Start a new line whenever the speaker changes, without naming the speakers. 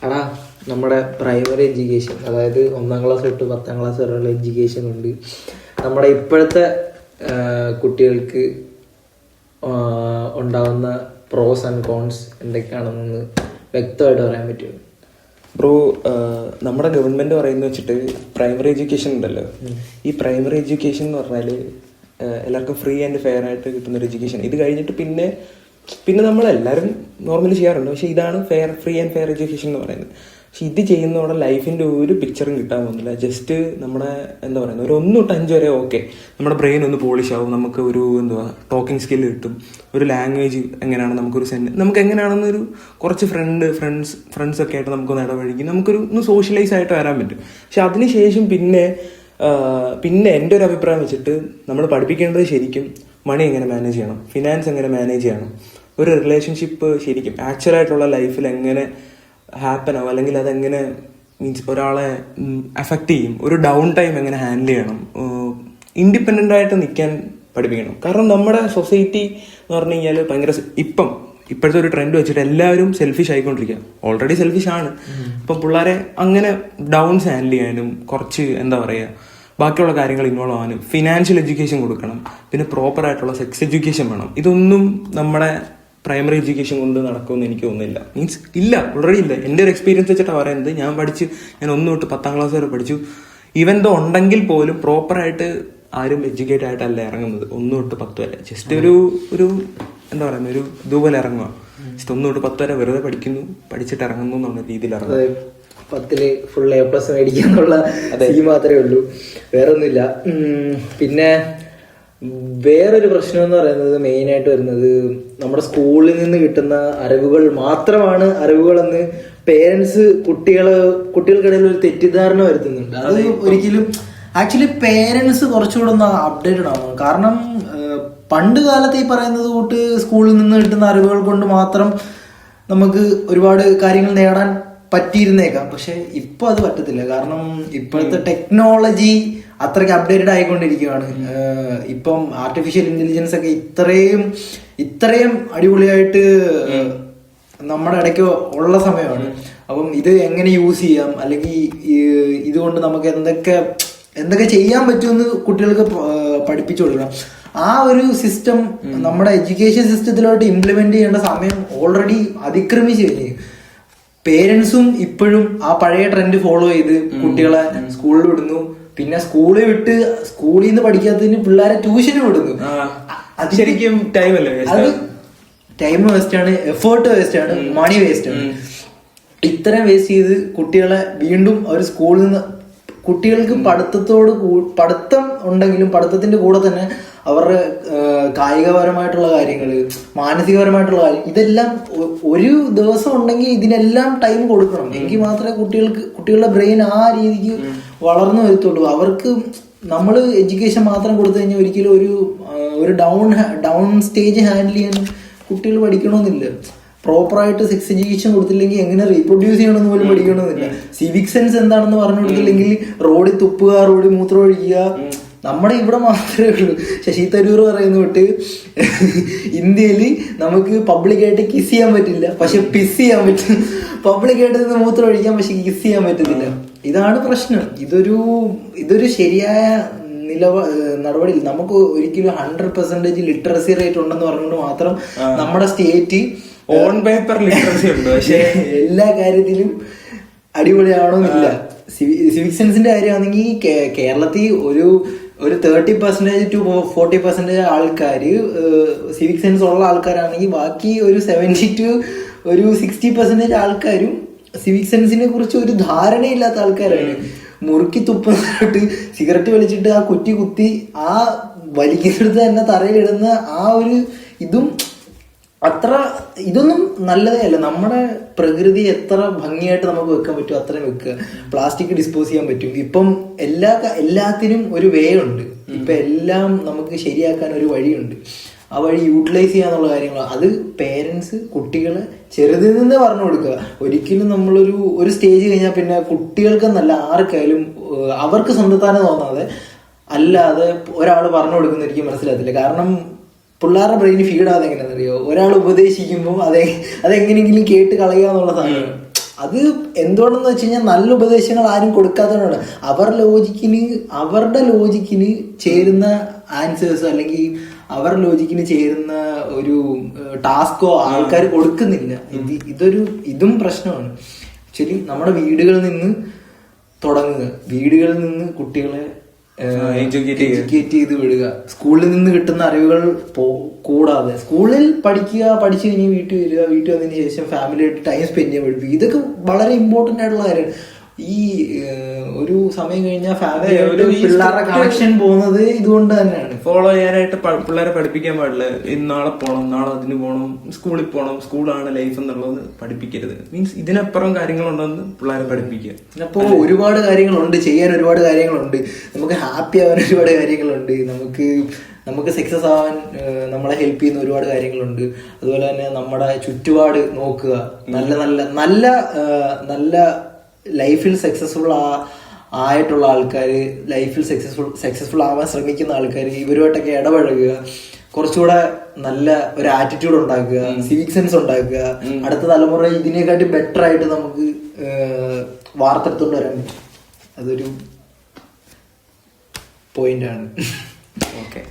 എടാ, നമ്മുടെ primary education, അതായത് 1ാം ക്ലാസ് തൊട്ട് 10ാം ക്ലാസ് വരെയുള്ള എഡ്യൂക്കേഷൻ കൊണ്ട് നമ്മുടെ ഇപ്പോഴത്തെ കുട്ടികൾക്ക് ഉണ്ടാകുന്ന പ്രോസ് ആൻഡ് കോൺസ് എന്തൊക്കെയാണെന്ന് വ്യക്തമായിട്ട് പറയാൻ പറ്റുമോ?
ബ്രോ, നമ്മുടെ ഗവൺമെൻറ് പറയുന്നത് വെച്ചിട്ട് പ്രൈമറി എഡ്യൂക്കേഷൻ ഉണ്ടല്ലോ, ഈ പ്രൈമറി എഡ്യൂക്കേഷൻ എന്ന് പറഞ്ഞാൽ എല്ലാവർക്കും ഫ്രീ ആൻഡ് ഫെയർ ആയിട്ട് കിട്ടുന്നൊരു എഡ്യൂക്കേഷൻ. ഇത് കഴിഞ്ഞിട്ട് പിന്നെ നമ്മളെല്ലാവരും നോർമലി ചെയ്യാറുണ്ട്, പക്ഷേ ഇതാണ് ഫ്രീ ആൻഡ് ഫെയർ എഡ്യൂക്കേഷൻ എന്ന് പറയുന്നത്. പക്ഷെ ഇത് ചെയ്യുന്നതോടെ ലൈഫിൻ്റെ ഒരു പിക്ചറും കിട്ടാൻ പോകുന്നില്ല. ജസ്റ്റ് നമ്മുടെ എന്താ പറയുന്നത്, ഒരു 1 തൊട്ട് 5 വരെ ഓക്കെ, നമ്മുടെ ബ്രെയിൻ ഒന്ന് പോളിഷ് ആവും, നമുക്ക് ഒരു ടോക്കിംഗ് സ്കില്ല് കിട്ടും, ഒരു ലാംഗ്വേജ് എങ്ങനെയാണ്, നമുക്ക് എങ്ങനെയാണെന്നൊരു കുറച്ച് ഫ്രണ്ട്സ് ഒക്കെ ആയിട്ട് നമുക്കൊന്ന് ഇടപഴകി നമുക്കൊരു സോഷ്യലൈസ് ആയിട്ട് വരാൻ പറ്റും. പക്ഷെ അതിനുശേഷം പിന്നെ എൻ്റെ ഒരു അഭിപ്രായം വെച്ചിട്ട് നമ്മൾ പഠിപ്പിക്കേണ്ടത് ശരിക്കും മണി എങ്ങനെ മാനേജ് ചെയ്യണം, ഫിനാൻസ് എങ്ങനെ മാനേജ് ചെയ്യണം, ഒരു റിലേഷൻഷിപ്പ് ശരിക്കും ആക്ച്വലായിട്ടുള്ള ലൈഫിൽ എങ്ങനെ ഹാപ്പൻ ആവും, അല്ലെങ്കിൽ അതെങ്ങനെ മീൻസ് ഒരാളെ അഫക്റ്റ് ചെയ്യും, ഒരു ഡൗൺ ടൈം എങ്ങനെ ഹാൻഡിൽ ചെയ്യണം, ഇൻഡിപെൻഡൻ്റ് ആയിട്ട് നിൽക്കാൻ പഠിപ്പിക്കണം. കാരണം നമ്മുടെ സൊസൈറ്റി എന്ന് പറഞ്ഞു കഴിഞ്ഞാൽ ഭയങ്കര ഇപ്പോഴത്തെ ഒരു ട്രെൻഡ് വെച്ചിട്ട് എല്ലാവരും സെൽഫിഷ് ആയിക്കൊണ്ടിരിക്കുക. ഓൾറെഡി സെൽഫിഷ് ആണ്. അപ്പം പിള്ളേരെ അങ്ങനെ ഡൗൺസ് ഹാൻഡിൽ ചെയ്യാനും കുറച്ച് എന്താ പറയുക ബാക്കിയുള്ള കാര്യങ്ങൾ ഇൻവോൾവ് ആവാനും ഫിനാൻഷ്യൽ എഡ്യൂക്കേഷൻ കൊടുക്കണം. പിന്നെ പ്രോപ്പറായിട്ടുള്ള സെക്സ് എഡ്യൂക്കേഷൻ വേണം. ഇതൊന്നും നമ്മുടെ പ്രൈമറി എഡ്യൂക്കേഷൻ കൊണ്ട് നടക്കുമെന്ന് എനിക്ക് തോന്നുന്നില്ല. മീൻസ് ഇല്ല, ഓൾറെഡി ഇല്ല. എൻ്റെ ഒരു എക്സ്പീരിയൻസ് വെച്ചിട്ടാണ് പറയുന്നത്. ഞാൻ 1 തൊട്ട് 10ാം ക്ലാസ് വരെ പഠിച്ചു. ഈവൻ ദോ ഉണ്ടെങ്കിൽ പോലും പ്രോപ്പറായിട്ട് ആരും എഡ്യൂക്കേറ്റ് ആയിട്ടല്ല ഇറങ്ങുന്നത് 1 തൊട്ട് 10 വരെ. ജസ്റ്റ് ഒരു എന്താ പറയുന്നത്, ഒരു ഇതുപോലെ ഇറങ്ങുക. ജസ്റ്റ് 1 തൊട്ട് 10 വരെ വെറുതെ പഠിക്കുന്നു, പഠിച്ചിട്ട് ഇറങ്ങുന്നു എന്നുള്ള രീതിയിൽ ഇറങ്ങുക.
10ല് ഫുൾ A+ മേടിക്കാന്നുള്ള ഈ മാത്രമേ ഉള്ളൂ, വേറെ ഒന്നുമില്ല. പിന്നെ വേറൊരു പ്രശ്നം എന്ന് പറയുന്നത് മെയിനായിട്ട് വരുന്നത് നമ്മുടെ സ്കൂളിൽ നിന്ന് കിട്ടുന്ന അറിവുകൾ മാത്രമാണ് അറിവുകളെന്ന് പേരൻസ് കുട്ടികൾക്കിടയിൽ ഒരു തെറ്റിദ്ധാരണ വരുത്തുന്നുണ്ട്. അത് ഒരിക്കലും ആക്ച്വലി പേരൻസ് കുറച്ചുകൂടെ ഒന്ന് അപ്ഡേറ്റഡ് ആണ്. കാരണം പണ്ട് കാലത്ത് ഈ പറയുന്നത് കൂട്ട് സ്കൂളിൽ നിന്ന് കിട്ടുന്ന അറിവുകൾ കൊണ്ട് മാത്രം നമുക്ക് ഒരുപാട് കാര്യങ്ങൾ നേടാൻ പറ്റിയിരുന്നേക്കാം. പക്ഷെ ഇപ്പൊ അത് പറ്റത്തില്ല. കാരണം ഇപ്പോഴത്തെ ടെക്നോളജി അത്രയ്ക്ക് അപ്ഡേറ്റഡ് ആയിക്കൊണ്ടിരിക്കുകയാണ്. ഇപ്പം ആർട്ടിഫിഷ്യൽ ഇന്റലിജൻസ് ഒക്കെ ഇത്രയും അടിപൊളിയായിട്ട് നമ്മുടെ ഇടയ്ക്ക് ഉള്ള സമയമാണ്. അപ്പം ഇത് എങ്ങനെ യൂസ് ചെയ്യാം, അല്ലെങ്കിൽ ഇതുകൊണ്ട് നമുക്ക് എന്തൊക്കെ ചെയ്യാൻ പറ്റുമെന്ന് കുട്ടികൾക്ക് പഠിപ്പിച്ചു കൊടുക്കണം. ആ ഒരു സിസ്റ്റം നമ്മുടെ എഡ്യൂക്കേഷൻ സിസ്റ്റത്തിലോട്ട് ഇംപ്ലിമെന്റ് ചെയ്യേണ്ട സമയം ഓൾറെഡി അതിക്രമിച്ചു കഴിഞ്ഞു. പേരൻസും ഇപ്പോഴും ആ പഴയ ട്രെൻഡ് ഫോളോ ചെയ്ത് കുട്ടികളെ സ്കൂളിൽ വിടുന്നു. പിന്നെ സ്കൂളിൽ നിന്ന് പഠിക്കാത്തതിന് പിള്ളേരെ ട്യൂഷന് വിടുന്നു.
അത് ശരിക്കും
അത് ടൈം വേസ്റ്റ് ആണ്, എഫേർട്ട് വേസ്റ്റ് ആണ്, മണി വേസ്റ്റ് ആണ്. ഇത്രയും വേസ്റ്റ് ചെയ്ത് കുട്ടികളെ വീണ്ടും അവർ സ്കൂളിൽ നിന്ന് കുട്ടികൾക്ക് പഠിത്തം ഉണ്ടെങ്കിലും പഠിത്തത്തിന്റെ കൂടെ തന്നെ അവരുടെ കായികപരമായിട്ടുള്ള കാര്യങ്ങൾ, മാനസികപരമായിട്ടുള്ള കാര്യം, ഇതെല്ലാം ഒരു ദിവസം ഉണ്ടെങ്കിൽ ഇതിനെല്ലാം ടൈം കൊടുക്കണം. എങ്കിൽ മാത്രമേ കുട്ടികളുടെ ബ്രെയിൻ ആ രീതിക്ക് വളർന്നു വരത്തുള്ളൂ. അവർക്ക് നമ്മൾ എഡ്യൂക്കേഷൻ മാത്രം കൊടുത്തു കഴിഞ്ഞാൽ ഒരിക്കലും ഒരു ഡൗൺ സ്റ്റേജ് ഹാൻഡിൽ ചെയ്യാൻ കുട്ടികൾ പഠിക്കണമെന്നില്ല. പ്രോപ്പറായിട്ട് സെക്സ് എഡ്യൂക്കേഷൻ കൊടുത്തില്ലെങ്കിൽ എങ്ങനെ റീപ്രൊഡ്യൂസ് ചെയ്യണമെന്ന് പോലും പഠിക്കണമെന്നില്ല. സിവിക് സെൻസ് എന്താണെന്ന് പറഞ്ഞു കൊടുത്തില്ലെങ്കിൽ റോഡിൽ തുപ്പുക, റോഡിൽ മൂത്രം ഒഴിക്കുക, നമ്മുടെ ഇവിടെ മാത്രമേ ഉള്ളൂ. ശശി തരൂർ പറയുന്ന തൊട്ട് ഇന്ത്യയിൽ നമുക്ക് പബ്ലിക്കായിട്ട് കിസ് ചെയ്യാൻ പറ്റില്ല, പക്ഷെ പിസ് ചെയ്യാൻ പറ്റും. പബ്ലിക്കായിട്ട് നിന്ന് മൂത്രം ഒഴിക്കാം, പക്ഷെ കിസ് ചെയ്യാൻ പറ്റത്തില്ല. ഇതാണ് പ്രശ്നം. ഇതൊരു ശരിയായ നടപടി. നമുക്ക് ഒരിക്കലും 100% ലിറ്ററസി റേറ്റ് ഉണ്ടെന്ന് പറഞ്ഞുകൊണ്ട് മാത്രം നമ്മുടെ സ്റ്റേറ്റ്
ഓൺ പേപ്പർ ലിറ്ററസി ഉണ്ട്, പക്ഷെ
എല്ലാ കാര്യത്തിലും അടിപൊളിയാവണമെന്നില്ല. സിവിക് സെൻസിന്റെ കാര്യമാണെങ്കിൽ കേരളത്തിൽ ഒരു 30% to 40% ആൾക്കാർ സിവിക് സെൻസ് ഉള്ള ആൾക്കാരാണെങ്കിൽ ബാക്കി ഒരു 70 to 60% ആൾക്കാരും സിവിക് സെൻസിനെ കുറിച്ച് ഒരു ധാരണയില്ലാത്ത ആൾക്കാരാണ്. മുറുക്കി തുപ്പുന്നിട്ട് സിഗരറ്റ് വലിച്ചിട്ട് ആ കുറ്റി കുത്തി ആ വലിക്കുന്നിടത്ത് തന്നെ തറയിലിടുന്ന ആ ഒരു ഇതൊന്നും നല്ലതേ അല്ല. നമ്മുടെ പ്രകൃതി എത്ര ഭംഗിയായിട്ട് നമുക്ക് വെക്കാൻ പറ്റും അത്രയും വെക്കുക. പ്ലാസ്റ്റിക് ഡിസ്പോസ് ചെയ്യാൻ പറ്റും. ഇപ്പം എല്ലാത്തിനും ഒരു വേ ഉണ്ട്. ഇപ്പം എല്ലാം നമുക്ക് ശരിയാക്കാൻ ഒരു വഴിയുണ്ട്. ആ വഴി യൂട്ടിലൈസ് ചെയ്യാന്നുള്ള കാര്യങ്ങൾ അത് പേരൻസ് കുട്ടികളെ ചെറുതിൽ നിന്ന് പറഞ്ഞു കൊടുക്കുക. ഒരിക്കലും നമ്മളൊരു സ്റ്റേജ് കഴിഞ്ഞാൽ പിന്നെ കുട്ടികൾക്കെന്നല്ല ആർക്കായാലും അവർക്ക് സ്വന്തത്താനെ തോന്നാതെ അല്ലാതെ ഒരാൾ പറഞ്ഞു കൊടുക്കുന്ന ഒരിക്കലും മനസ്സിലാകത്തില്ല. കാരണം പിള്ളേരുടെ ബ്രെയിന് ഫീഡ് ആകാതെ എങ്ങനെയാണെന്നറിയോ, ഒരാൾ ഉപദേശിക്കുമ്പോൾ അതെങ്ങനെയെങ്കിലും കേട്ട് കളയുക എന്നുള്ള സാധനം. അത് എന്തുകൊണ്ടെന്ന് വെച്ച് കഴിഞ്ഞാൽ നല്ല ഉപദേശങ്ങൾ ആരും കൊടുക്കാത്തതുകൊണ്ടാണ്. അവരുടെ ലോജിക്കിന് ചേരുന്ന ആൻസേഴ്സ് അല്ലെങ്കിൽ അവരുടെ ലോജിക്കിന് ചേരുന്ന ഒരു ടാസ്കോ ആൾക്കാർ കൊടുക്കുന്നില്ല. ഇതും പ്രശ്നമാണ്. ആക്ച്വലി നമ്മുടെ വീടുകളിൽ നിന്ന് തുടങ്ങുക, വീടുകളിൽ നിന്ന് കുട്ടികളെ എഡ്യൂക്കേറ്റ് ചെയ്ത് വിടുക. സ്കൂളിൽ നിന്ന് കിട്ടുന്ന അറിവുകൾ കൂടാതെ സ്കൂളിൽ പഠിച്ചു കഴിഞ്ഞ് വീട്ടിൽ വരിക, വീട്ടിൽ വന്നതിന് ശേഷം ഫാമിലിയായിട്ട് ടൈം സ്പെൻഡ് ചെയ്യാൻ പഠിപ്പിക്കുക. ഇതൊക്കെ വളരെ ഇമ്പോർട്ടന്റ് ആയിട്ടുള്ള കാര്യമാണ്. ഈ ഒരു സമയം കഴിഞ്ഞാൽ ഫാമിലി പിള്ളേരുടെ കണക്ഷൻ പോകുന്നത് ഇതുകൊണ്ട് തന്നെയാണ്.
ഫോളോ ചെയ്യാനായിട്ട് പിള്ളേരെ പഠിപ്പിക്കാൻ പാടില്ല. നാളെ പോകണം, നാളെ അതിന് പോകണം, സ്കൂളിൽ പോകണം, സ്കൂളാണ് ലൈഫ് എന്നുള്ളത് പഠിപ്പിക്കരുത്. മീൻസ് ഇതിനപ്പുറം കാര്യങ്ങളുണ്ടെന്ന് പിള്ളേരെ പഠിപ്പിക്കുക.
അപ്പോൾ ഒരുപാട് കാര്യങ്ങളുണ്ട് ചെയ്യാൻ, ഒരുപാട് കാര്യങ്ങളുണ്ട്. നമുക്ക് ഹാപ്പി ആവാൻ ഒരുപാട് കാര്യങ്ങളുണ്ട്. നമുക്ക് സക്സസ് ആവാൻ നമ്മളെ ഹെൽപ്പ് ചെയ്യുന്ന ഒരുപാട് കാര്യങ്ങളുണ്ട്. അതുപോലെ തന്നെ നമ്മുടെ ചുറ്റുപാട് നോക്കുക. നല്ല ലൈഫിൽ സക്സസ്ഫുൾ ആയിട്ടുള്ള ആൾക്കാർ, ലൈഫിൽ സക്സസ്ഫുൾ ആവാൻ ശ്രമിക്കുന്ന ആൾക്കാർ, ഇവരുമായിട്ടൊക്കെ ഇടപഴകുക. കുറച്ചുകൂടെ നല്ല ഒരു ആറ്റിറ്റ്യൂഡ് ഉണ്ടാക്കുക, സിവിക് സെൻസ് ഉണ്ടാക്കുക. അടുത്ത തലമുറ ഇതിനെക്കാട്ടി ബെറ്റർ ആയിട്ട് നമുക്ക് വാർത്തെടുത്തോണ്ട് വരാൻ പറ്റും. അതൊരു പോയിന്റാണ്.
ഓക്കെ.